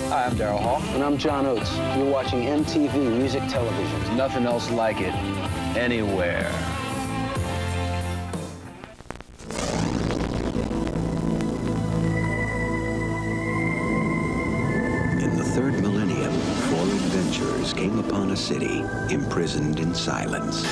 Hi, I'm Daryl Hall. And I'm John Oates. You're watching MTV Music Television. There's nothing else like it anywhere. In the third millennium, four adventurers came upon a city imprisoned in silence.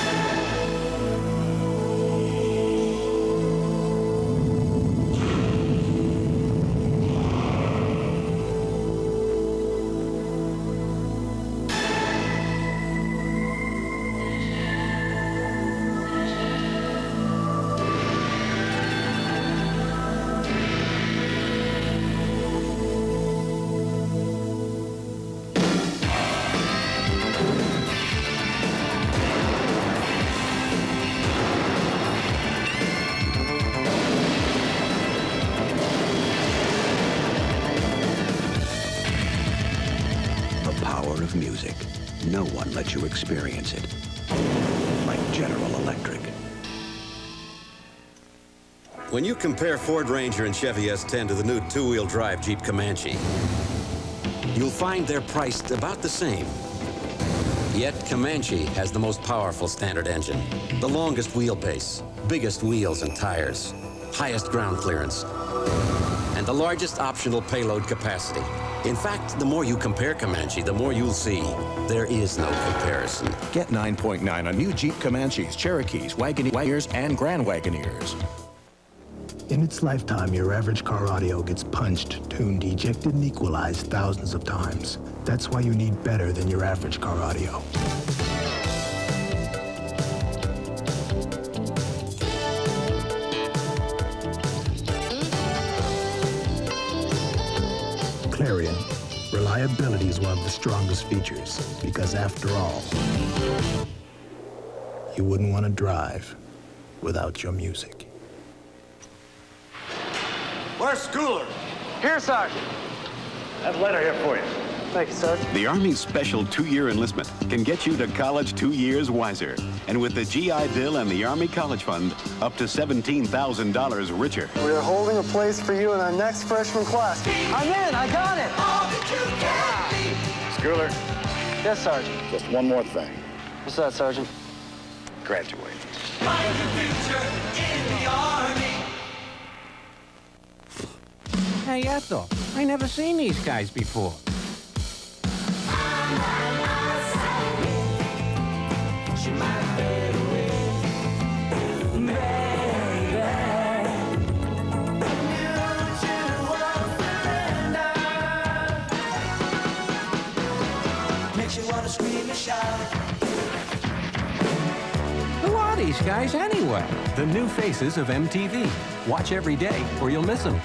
Of music. No one lets you experience it. Like General Electric. When you compare Ford Ranger and Chevy S10 to the new two-wheel drive Jeep Comanche, you'll find they're priced about the same. Yet Comanche has the most powerful standard engine, the longest wheelbase, biggest wheels and tires, highest ground clearance, and the largest optional payload capacity. In fact, the more you compare Comanche, the more you'll see there is no comparison. Get 9.9 on new Jeep Comanches, Cherokees, Wagoneers, and Grand Wagoneers. In its lifetime, your average car audio gets punched, tuned, ejected, and equalized thousands of times. That's why you need better than your average car audio. Clarion. Reliability is one of the strongest features, because after all, you wouldn't want to drive without your music. Where's Schooler? Here, Sergeant. I have a letter here for you. Thank you, Sergeant. The Army's special 2-year enlistment can get you to college 2 years wiser. And with the GI Bill and the Army College Fund, up to $17,000 richer. We're holding a place for you in our next freshman class. I'm in. I got it. Schooler, Yes, Sergeant. just one more thing. What's that, Sergeant? Graduate. Find the future in the Army. Hey, Ethel, I never seen these guys before. Who are these guys anyway? The new Faces of MTV. Watch every day or you'll miss them.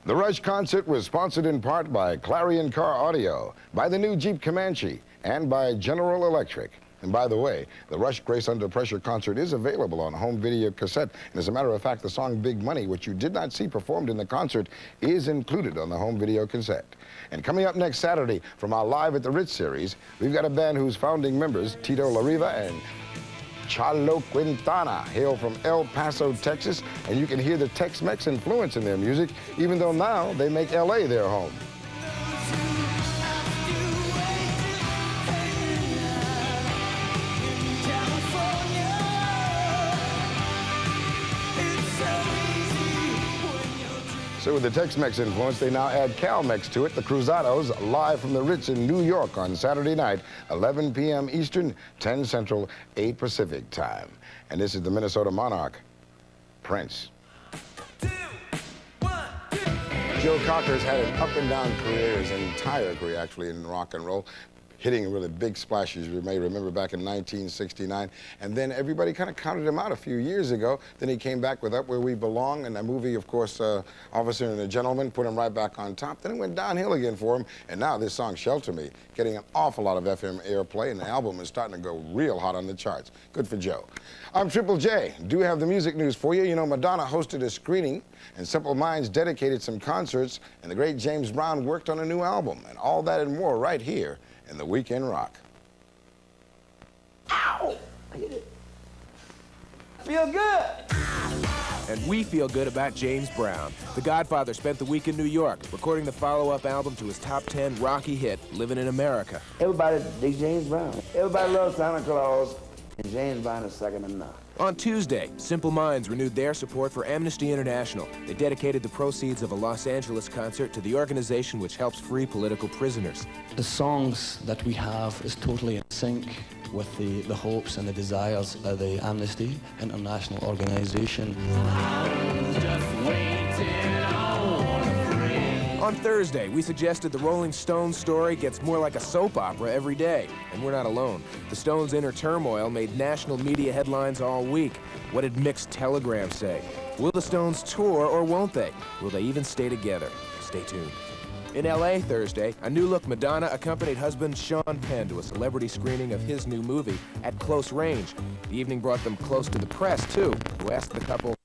The Rush concert was sponsored in part by Clarion Car Audio, by the new Jeep Comanche, and by General Electric. And by the way, the Rush Grace Under Pressure concert is available on home video cassette. And as a matter of fact, the song Big Money, which you did not see performed in the concert, is included on the home video cassette. And coming up next Saturday from our Live at the Ritz series, we've got a band whose founding members, Tito Lariva and Chalo Quintana, hail from El Paso, Texas, and you can hear the Tex-Mex influence in their music, even though now they make LA their home. So with the Tex-Mex influence, they now add Cal-Mex to it. The Cruzados, live from the Ritz in New York on Saturday night, 11 p.m. Eastern, 10 Central, 8 Pacific time. And this is the Minnesota Monarch, Prince. 2, 1, 2. Joe Cocker's had an up-and-down career, his entire career actually, in rock and roll, hitting really big splashes, you may remember, back in 1969. And then everybody kind of counted him out a few years ago. Then he came back with Up Where We Belong, and that movie, of course, Officer and a Gentleman, put him right back on top. Then it went downhill again for him. And now this song, Shelter Me, getting an awful lot of FM airplay, and the album is starting to go real hot on the charts. Good for Joe. I'm Triple J. Do have the music news for you. You know, Madonna hosted a screening, and Simple Minds dedicated some concerts, and the great James Brown worked on a new album. And all that and more right here in the Weekend Rock. Ow! I hit it. I feel good. And we feel good about James Brown. The Godfather spent the week in New York, recording the follow-up album to his top 10 Rocky hit, Living in America. Everybody digs James Brown. Everybody loves Santa Claus, and James Brown is second to none. On Tuesday, Simple Minds renewed their support for Amnesty International. They dedicated the proceeds of a Los Angeles concert to the organization which helps free political prisoners. The songs that we have is totally in sync with the hopes and the desires of the Amnesty International organization. On Thursday, we suggested the Rolling Stones story gets more like a soap opera every day, and we're not alone. The Stones' inner turmoil made national media headlines all week. What did mixed telegrams say? Will the Stones tour or won't they? Will they even stay together? Stay tuned. In L.A. Thursday, a new-look Madonna accompanied husband Sean Penn to a celebrity screening of his new movie, At Close Range. The evening brought them close to the press, too, who asked the couple,